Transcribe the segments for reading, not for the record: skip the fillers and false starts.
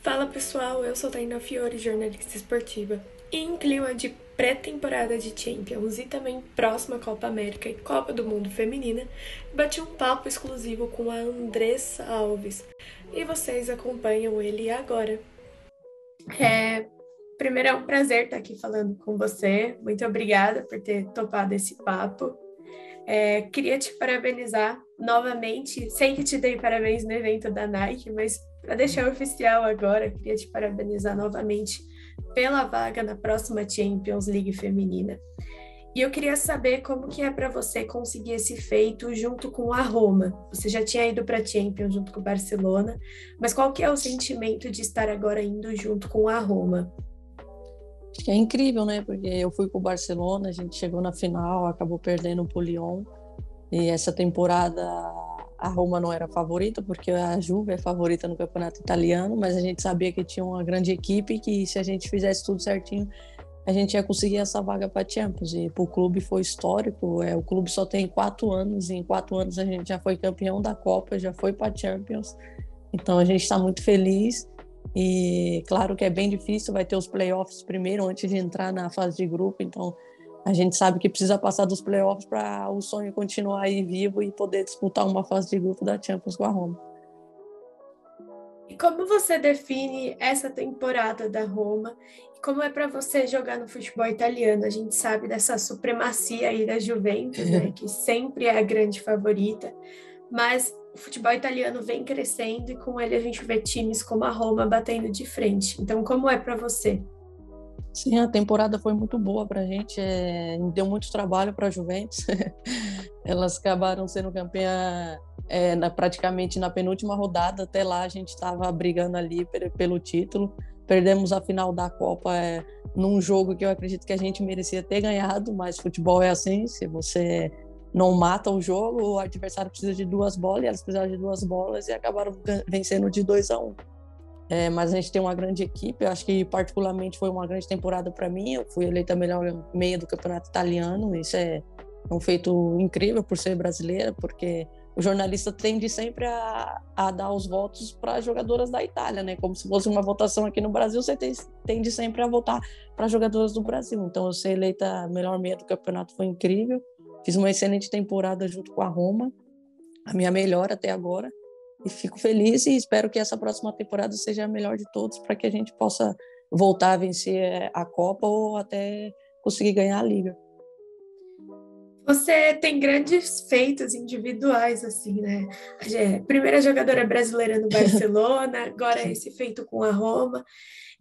Fala pessoal, eu sou Taina Fiore, jornalista esportiva. E em clima de pré-temporada de Champions e também próxima Copa América e Copa do Mundo Feminina, bati um papo exclusivo com a Andressa Alves. E vocês acompanham ele agora. Primeiro é um prazer estar aqui falando com você. Muito obrigada por ter topado esse papo. Queria te parabenizar novamente. Sempre te dei parabéns no evento da Nike, mas para deixar oficial agora, queria te parabenizar novamente pela vaga na próxima Champions League feminina. E eu queria saber como que é para você conseguir esse feito junto com a Roma. Você já tinha ido para a Champions junto com o Barcelona, mas qual que é o sentimento de estar agora indo junto com a Roma? Acho que é incrível, né? Porque eu fui com o Barcelona, a gente chegou na final, acabou perdendo para o Lyon. E essa temporada a Roma não era favorita, porque a Juve é favorita no campeonato italiano, mas a gente sabia que tinha uma grande equipe e que se a gente fizesse tudo certinho, a gente ia conseguir essa vaga para a Champions. E para o clube foi histórico. O clube só tem 4 anos, e em 4 anos a gente já foi campeão da Copa, já foi para a Champions. Então a gente está muito feliz. E claro que é bem difícil, vai ter os playoffs primeiro antes de entrar na fase de grupo, então a gente sabe que precisa passar dos playoffs para o sonho continuar aí vivo e poder disputar uma fase de grupo da Champions com a Roma. E como você define essa temporada da Roma? E como é para você jogar no futebol italiano? A gente sabe dessa supremacia aí da Juventus, né, que sempre é a grande favorita, mas o futebol italiano vem crescendo e com ele a gente vê times como a Roma batendo de frente. Então, como é para você? Sim, a temporada foi muito boa para a gente, deu muito trabalho para a Juventus. Elas acabaram sendo campeã praticamente na penúltima rodada. Até lá a gente estava brigando ali pelo título. Perdemos a final da Copa num jogo que eu acredito que a gente merecia ter ganhado, mas futebol é assim, se você não mata o jogo, o adversário precisa de 2 bolas, e elas precisaram de 2 bolas e acabaram vencendo de 2-1. Mas a gente tem uma grande equipe. Eu acho que particularmente foi uma grande temporada para mim. Eu fui eleita a melhor meia do campeonato italiano. Isso é um feito incrível por ser brasileira, porque o jornalista tende sempre a dar os votos para jogadoras da Itália, né? Como se fosse uma votação aqui no Brasil, você tende sempre a votar para jogadoras do Brasil. Então, eu ser eleita a melhor meia do campeonato foi incrível. Fiz uma excelente temporada junto com a Roma, a minha melhor até agora. E fico feliz e espero que essa próxima temporada seja a melhor de todos para que a gente possa voltar a vencer a Copa ou até conseguir ganhar a Liga. Você tem grandes feitos individuais, assim, né? Primeira jogadora brasileira no Barcelona, agora esse feito com a Roma.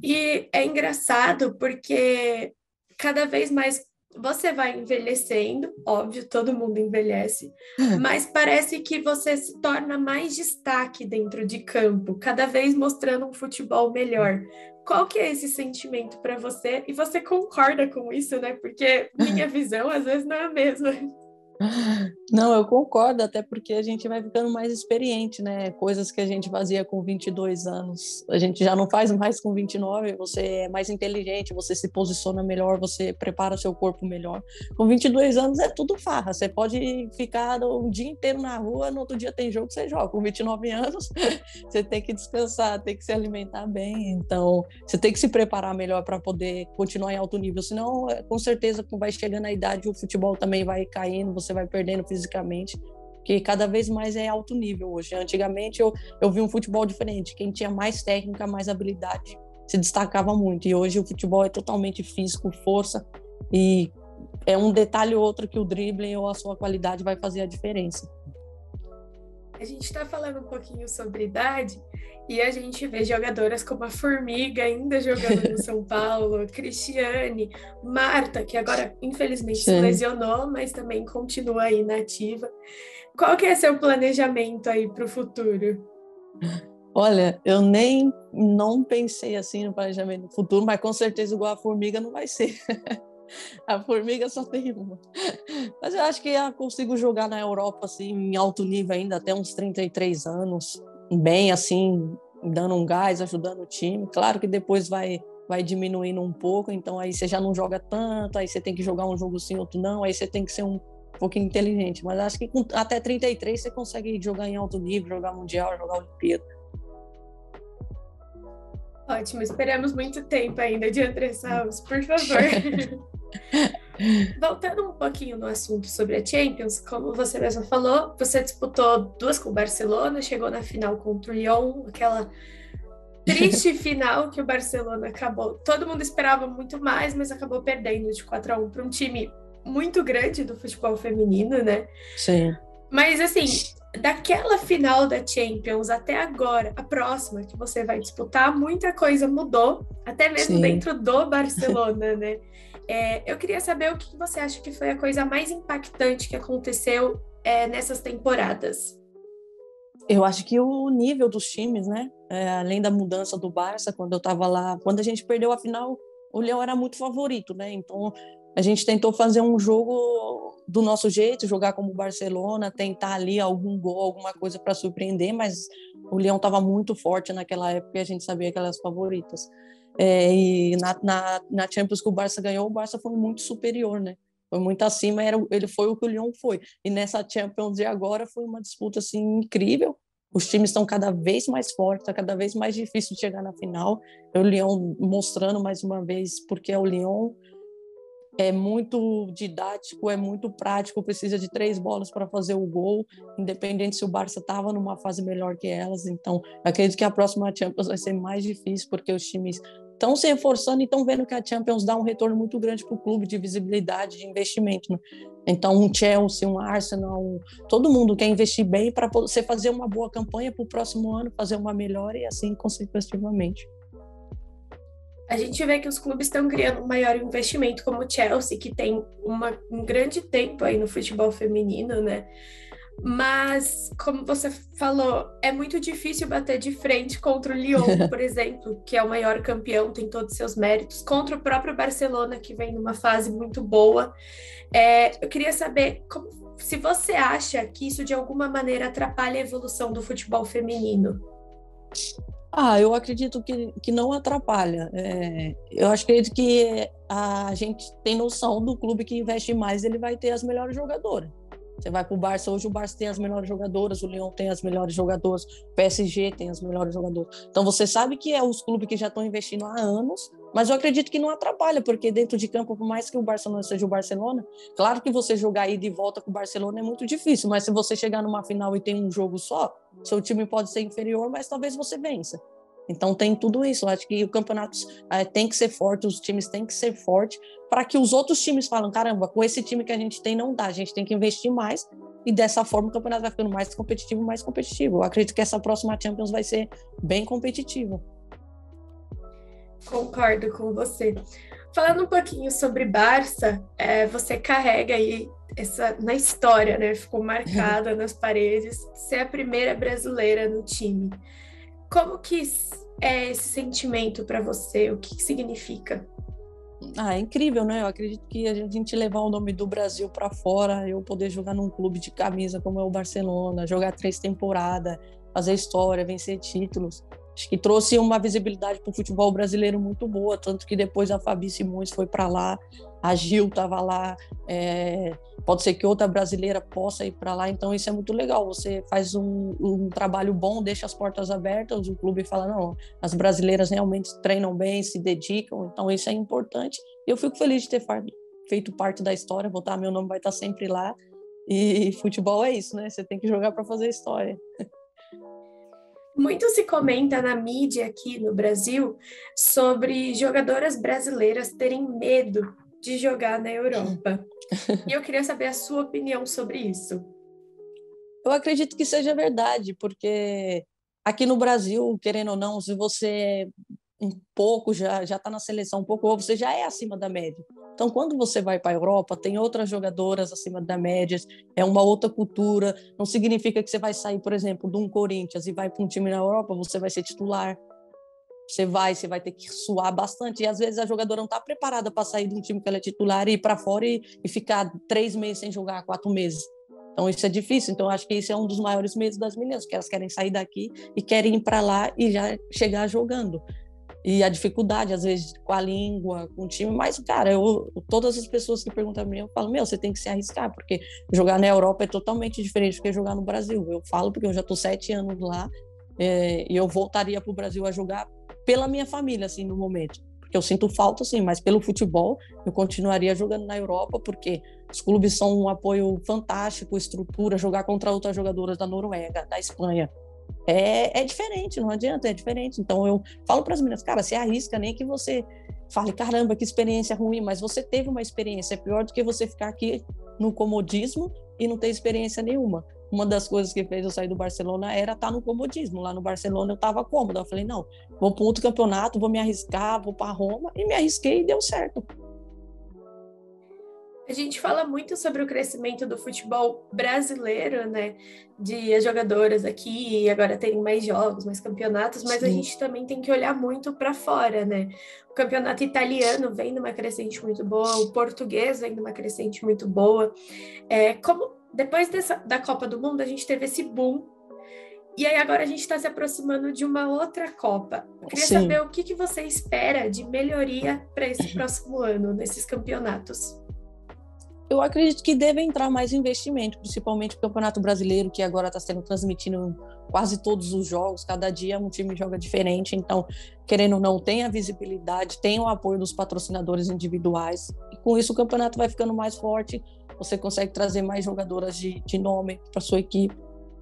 E é engraçado porque cada vez mais você vai envelhecendo, óbvio, todo mundo envelhece, mas parece que você se torna mais destaque dentro de campo, cada vez mostrando um futebol melhor. Qual que é esse sentimento para você? E você concorda com isso, né? Porque minha visão às vezes não é a mesma. Não, eu concordo, até porque a gente vai ficando mais experiente, né? Coisas que a gente fazia com 22 anos, a gente já não faz mais com 29. Você é mais inteligente, você se posiciona melhor, você prepara o seu corpo melhor. Com 22 anos é tudo farra, você pode ficar um dia inteiro na rua, no outro dia tem jogo, você joga. Com 29 anos, você tem que descansar, tem que se alimentar bem, então você tem que se preparar melhor para poder continuar em alto nível, senão, com certeza, vai chegando a idade, o futebol também vai caindo, você vai perdendo fisicamente, porque cada vez mais é alto nível hoje. Antigamente eu vi um futebol diferente, quem tinha mais técnica, mais habilidade, se destacava muito, e hoje o futebol é totalmente físico, força, e é um detalhe ou outro que o drible ou a sua qualidade vai fazer a diferença. A gente está falando um pouquinho sobre idade e a gente vê jogadoras como a Formiga ainda jogando no São Paulo, Cristiane, Marta, que agora infelizmente se Sim. lesionou, mas também continua aí na ativa. Qual que é seu planejamento aí para o futuro? Olha, eu nem não pensei assim no planejamento do futuro, mas com certeza igual a Formiga não vai ser. A Formiga só tem uma. Mas eu acho que eu consigo jogar na Europa assim, em alto nível ainda, até uns 33 anos, bem assim, dando um gás, ajudando o time. Claro que depois vai diminuindo um pouco, então aí você já não joga tanto, aí você tem que jogar um jogo sim, outro não, aí você tem que ser um pouquinho inteligente. Mas acho que até 33 você consegue jogar em alto nível, jogar Mundial, jogar Olimpíada. Ótimo, esperamos muito tempo ainda de André Santos, por favor. Voltando um pouquinho no assunto sobre a Champions, como você mesma falou, você disputou duas com o Barcelona, chegou na final contra o Lyon, aquela triste final que o Barcelona acabou. Todo mundo esperava muito mais, mas acabou perdendo de 4-1 para um time muito grande do futebol feminino, né? Sim. Mas assim, daquela final da Champions até agora, a próxima que você vai disputar, muita coisa mudou, até mesmo Sim. dentro do Barcelona, né? Eu queria saber o que você acha que foi a coisa mais impactante que aconteceu nessas temporadas. Eu acho que o nível dos times, né? Além da mudança do Barça, quando eu estava lá, quando a gente perdeu a final, o Leão era muito favorito, né? Então a gente tentou fazer um jogo do nosso jeito, jogar como o Barcelona, tentar ali algum gol, alguma coisa para surpreender, mas o Leão estava muito forte naquela época e a gente sabia que eram as favoritas. E na Champions que o Barça ganhou, o Barça foi muito superior, né? Foi muito acima, ele foi o que o Lyon foi. E nessa Champions de agora foi uma disputa assim incrível. Os times estão cada vez mais fortes, está cada vez mais difícil de chegar na final. O Lyon mostrando mais uma vez porque é o Lyon, é muito didático, é muito prático, precisa de 3 bolas para fazer o gol, independente se o Barça estava numa fase melhor que elas. Então, acredito que a próxima Champions vai ser mais difícil, porque os times estão se reforçando e estão vendo que a Champions dá um retorno muito grande para o clube de visibilidade, de investimento, né? Então, um Chelsea, um Arsenal, todo mundo quer investir bem para você fazer uma boa campanha para o próximo ano, fazer uma melhor e assim consecutivamente. A gente vê que os clubes estão criando um maior investimento, como o Chelsea, que tem um grande tempo aí no futebol feminino, né? Mas, como você falou, é muito difícil bater de frente contra o Lyon, por exemplo, que é o maior campeão, tem todos os seus méritos, contra o próprio Barcelona, que vem numa fase muito boa. Eu queria saber se você acha que isso de alguma maneira atrapalha a evolução do futebol feminino. Eu acredito que não atrapalha. Eu acredito que a gente tem noção do clube que investe mais, ele vai ter as melhores jogadoras. Você vai para o Barça, hoje o Barça tem as melhores jogadoras, o Lyon tem as melhores jogadoras, o PSG tem as melhores jogadoras. Então você sabe que é os clubes que já estão investindo há anos, mas eu acredito que não atrapalha, porque dentro de campo, por mais que o Barcelona seja o Barcelona, claro que você jogar ida e volta com o Barcelona é muito difícil, mas se você chegar numa final e tem um jogo só, seu time pode ser inferior, mas talvez você vença. Então tem tudo isso. Eu acho que o campeonato tem que ser forte, os times têm que ser fortes para que os outros times falem, caramba, com esse time que a gente tem não dá, a gente tem que investir mais e dessa forma o campeonato vai ficando mais competitivo, mais competitivo. Eu acredito que essa próxima Champions vai ser bem competitiva. Concordo com você. Falando um pouquinho sobre Barça, você carrega aí na história, né? Ficou marcada nas paredes, ser a primeira brasileira no time. Como que é esse sentimento para você? O que significa? É incrível, né? Eu acredito que a gente levar o nome do Brasil para fora, eu poder jogar num clube de camisa como é o Barcelona, jogar 3 temporadas, fazer história, vencer títulos. Acho que trouxe uma visibilidade para o futebol brasileiro muito boa, tanto que depois a Fabi Simões foi para lá, a Gil estava lá, pode ser que outra brasileira possa ir para lá, então isso é muito legal. Você faz um trabalho bom, deixa as portas abertas, o clube fala, não, as brasileiras realmente treinam bem, se dedicam, então isso é importante. Eu fico feliz de ter feito parte da história, meu nome vai estar sempre lá, e futebol é isso, né? Você tem que jogar para fazer história. Muito se comenta na mídia aqui no Brasil sobre jogadoras brasileiras terem medo de jogar na Europa. E eu queria saber a sua opinião sobre isso. Eu acredito que seja verdade, porque aqui no Brasil, querendo ou não, se você um pouco já está na seleção, um pouco, você já é acima da média. Então, quando você vai para a Europa, tem outras jogadoras acima da média, é uma outra cultura. Não significa que você vai sair, por exemplo, de um Corinthians e vai para um time na Europa, você vai ser titular. Você vai ter que suar bastante. E às vezes a jogadora não está preparada para sair de um time que ela é titular e ir para fora e ficar 3 meses sem jogar, 4 meses. Então isso é difícil. Então acho que esse é um dos maiores medos das meninas, que elas querem sair daqui e querem ir para lá e já chegar jogando. E a dificuldade, às vezes, com a língua, com o time. Mas, cara, todas as pessoas que perguntam a mim, eu falo, você tem que se arriscar, porque jogar na Europa é totalmente diferente do que jogar no Brasil. Eu falo porque eu já estou 7 anos lá e eu voltaria para o Brasil a jogar pela minha família, assim, no momento. Porque eu sinto falta, sim, mas pelo futebol eu continuaria jogando na Europa, porque os clubes são um apoio fantástico, estrutura, jogar contra outras jogadoras da Noruega, da Espanha. É diferente, não adianta, é diferente. Então eu falo para as meninas, cara, se arrisca, nem que você fale, caramba, que experiência ruim, mas você teve uma experiência, é pior do que você ficar aqui no comodismo e não ter experiência nenhuma. Uma das coisas que fez eu sair do Barcelona era estar no comodismo. Lá no Barcelona eu estava cômoda. Eu falei, não, vou para outro campeonato, vou me arriscar, vou para Roma. E me arrisquei e deu certo. A gente fala muito sobre o crescimento do futebol brasileiro, né? De as jogadoras aqui e agora terem mais jogos, mais campeonatos, mas a gente também tem que olhar muito para fora, né? O campeonato italiano vem numa crescente muito boa, o português vem numa crescente muito boa. Como depois da Copa do Mundo, a gente teve esse boom. E aí agora a gente está se aproximando de uma outra Copa. Eu queria saber o que você espera de melhoria para esse próximo ano, nesses campeonatos. Eu acredito que deve entrar mais investimento, principalmente o Campeonato Brasileiro, que agora está sendo transmitido quase todos os jogos, cada dia um time joga diferente, então, querendo ou não, tem a visibilidade, tem o apoio dos patrocinadores individuais, e com isso o campeonato vai ficando mais forte, você consegue trazer mais jogadoras de nome para sua equipe,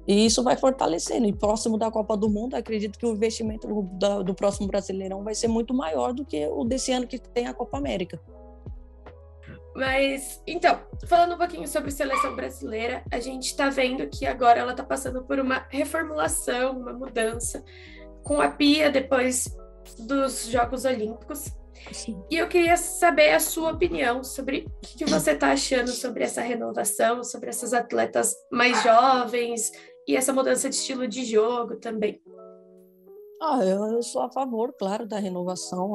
e isso vai fortalecendo. E próximo da Copa do Mundo, acredito que o investimento do próximo Brasileirão vai ser muito maior do que o desse ano que tem a Copa América. Mas, então, falando um pouquinho sobre seleção brasileira, a gente está vendo que agora ela está passando por uma reformulação, uma mudança, com a Pia depois dos Jogos Olímpicos. Sim. E eu queria saber a sua opinião sobre o que você está achando sobre essa renovação, sobre essas atletas mais jovens e essa mudança de estilo de jogo também. Eu sou a favor, claro, da renovação.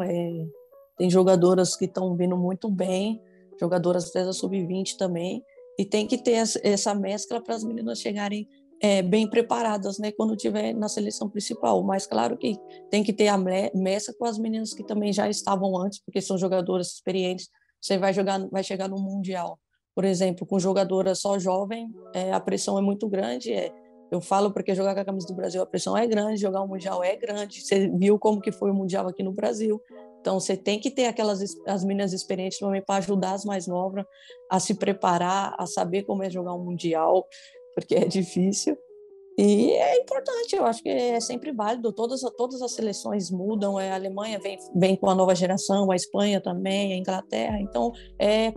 Tem jogadoras que estão vindo muito bem, jogadoras até da sub-20 também, e tem que ter essa mescla para as meninas chegarem bem preparadas, né, quando estiver na seleção principal. Mas claro que tem que ter a mescla com as meninas que também já estavam antes, porque são jogadoras experientes. Você vai chegar no Mundial, por exemplo, com jogadora só jovem, a pressão é muito grande. Eu falo porque jogar com a camisa do Brasil a pressão é grande, jogar o Mundial é grande. Você viu como que foi o Mundial aqui no Brasil. Então, você tem que ter as meninas experientes também para ajudar as mais novas a se preparar, a saber como é jogar um Mundial, porque é difícil. E é importante, eu acho que é sempre válido. Todas as seleções mudam, a Alemanha vem com a nova geração, a Espanha também, a Inglaterra. Então,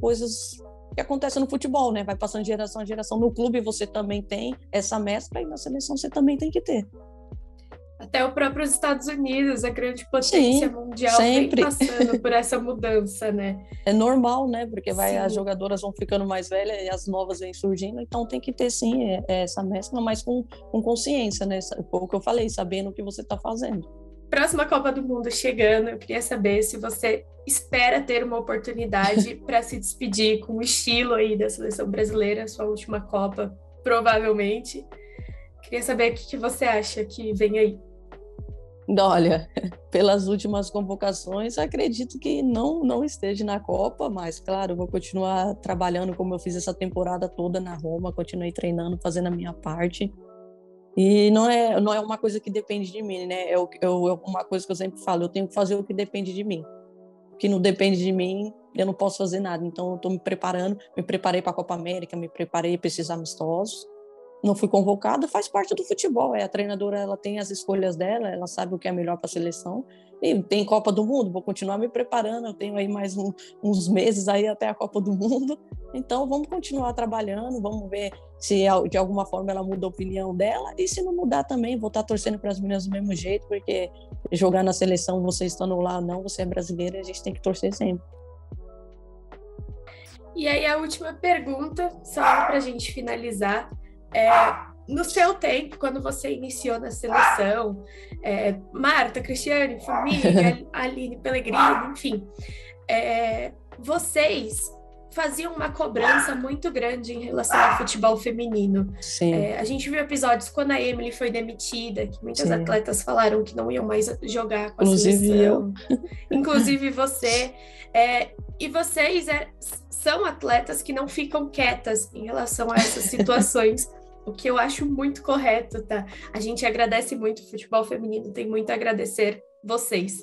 coisas que acontecem no futebol, né? Vai passando de geração a geração. No clube você também tem essa mescla e na seleção você também tem que ter. Até o próprio Estados Unidos, a grande potência mundial, sempre vem passando por essa mudança, né? É normal, né? Porque as jogadoras vão ficando mais velhas e as novas vêm surgindo, então tem que ter, sim, essa mescla, mas com consciência, né? O que eu falei, sabendo o que você está fazendo. Próxima Copa do Mundo chegando, eu queria saber se você espera ter uma oportunidade para se despedir com o estilo aí da seleção brasileira, sua última Copa, provavelmente. Queria saber o que você acha que vem aí. Olha, pelas últimas convocações, acredito que não esteja na Copa, mas, claro, vou continuar trabalhando como eu fiz essa temporada toda na Roma, continuei treinando, fazendo a minha parte. E não é uma coisa que depende de mim, né? É uma coisa que eu sempre falo, eu tenho que fazer o que depende de mim. O que não depende de mim, eu não posso fazer nada. Então, eu estou me preparei para a Copa América, me preparei para esses amistosos. Não fui convocada, faz parte do futebol. A treinadora, ela tem as escolhas dela, ela sabe o que é melhor para a seleção. E tem Copa do Mundo, vou continuar me preparando. Eu tenho aí mais uns meses aí até a Copa do Mundo. Então, vamos continuar trabalhando, vamos ver se de alguma forma ela muda a opinião dela. E se não mudar também, vou estar torcendo para as meninas do mesmo jeito, porque jogar na seleção, você estando lá ou não, você é brasileira, a gente tem que torcer sempre. E aí, a última pergunta, só para a gente finalizar. No seu tempo, quando você iniciou na seleção, Marta, Cristiane, Formiga, Aline Pellegrini, enfim, vocês faziam uma cobrança muito grande em relação ao futebol feminino. A gente viu episódios quando a Emily foi demitida, que muitas atletas falaram que não iam mais jogar com a seleção. Inclusive você. E vocês são atletas que não ficam quietas em relação a essas situações. o que eu acho muito correto, tá? A gente agradece muito, o futebol feminino tem muito a agradecer vocês.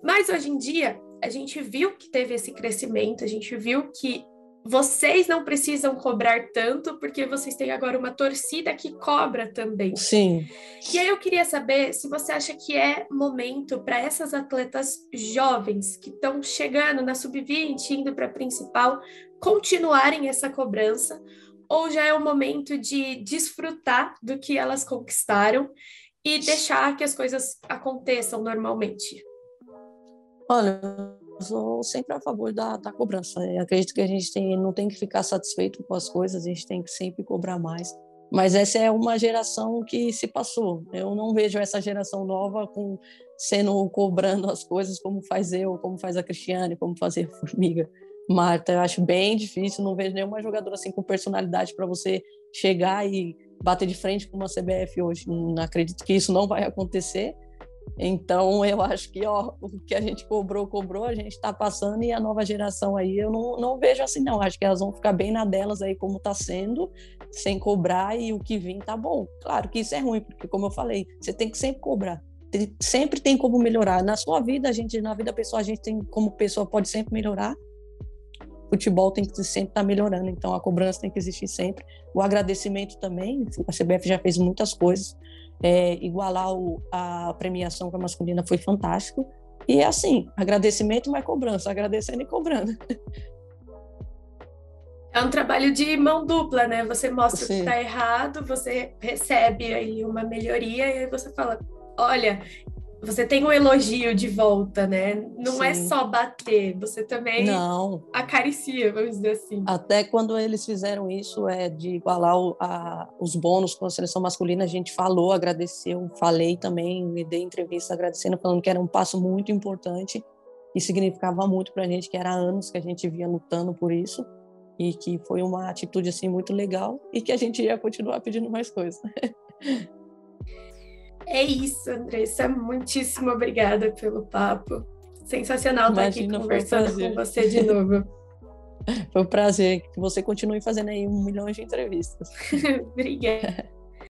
Mas hoje em dia, a gente viu que teve esse crescimento, a gente viu que vocês não precisam cobrar tanto, porque vocês têm agora uma torcida que cobra também. Sim. E aí eu queria saber se você acha que é momento para essas atletas jovens que estão chegando na sub-20, indo para a principal, continuarem essa cobrança, ou já é o momento de desfrutar do que elas conquistaram e deixar que as coisas aconteçam normalmente? Olha, eu sou sempre a favor da cobrança. Eu acredito que a gente não tem que ficar satisfeito com as coisas, a gente tem que sempre cobrar mais. Mas essa é uma geração que se passou. Eu não vejo essa geração nova cobrando as coisas como faz eu, como faz a Cristiane, como faz a Formiga. Marta, eu acho bem difícil, não vejo nenhuma jogadora assim com personalidade para você chegar e bater de frente com uma CBF hoje. Não acredito que isso não vai acontecer. Então, eu acho que o que a gente cobrou, a gente está passando, e a nova geração aí, eu não vejo assim, não. Acho que elas vão ficar bem na delas aí, como está sendo, sem cobrar, e o que vir tá bom. Claro que isso é ruim, porque, como eu falei, você tem que sempre cobrar. Sempre tem como melhorar. Na sua vida, na vida pessoal, a gente tem, como pessoa, pode sempre melhorar. O futebol tem que sempre estar melhorando, então a cobrança tem que existir sempre. O agradecimento também, a CBF já fez muitas coisas. Igualar a premiação com a masculina foi fantástico. E é assim, agradecimento mais cobrança, agradecendo e cobrando. É um trabalho de mão dupla, né? Você mostra Sim. que tá errado, você recebe aí uma melhoria e aí você fala, olha, você tem um elogio de volta, né? Não Sim. É só bater, você também não acaricia, vamos dizer assim. Até quando eles fizeram isso, de igualar os bônus com a seleção masculina, a gente falou, agradeceu, falei também, me dei entrevista agradecendo, falando que era um passo muito importante e significava muito para a gente, que era anos que a gente vinha lutando por isso, e que foi uma atitude assim muito legal, e que a gente ia continuar pedindo mais coisas. É isso, Andressa. Muitíssimo obrigada pelo papo. Sensacional estar aqui conversando com você de novo. Foi um prazer. Que você continue fazendo aí 1 milhão de entrevistas. Obrigada.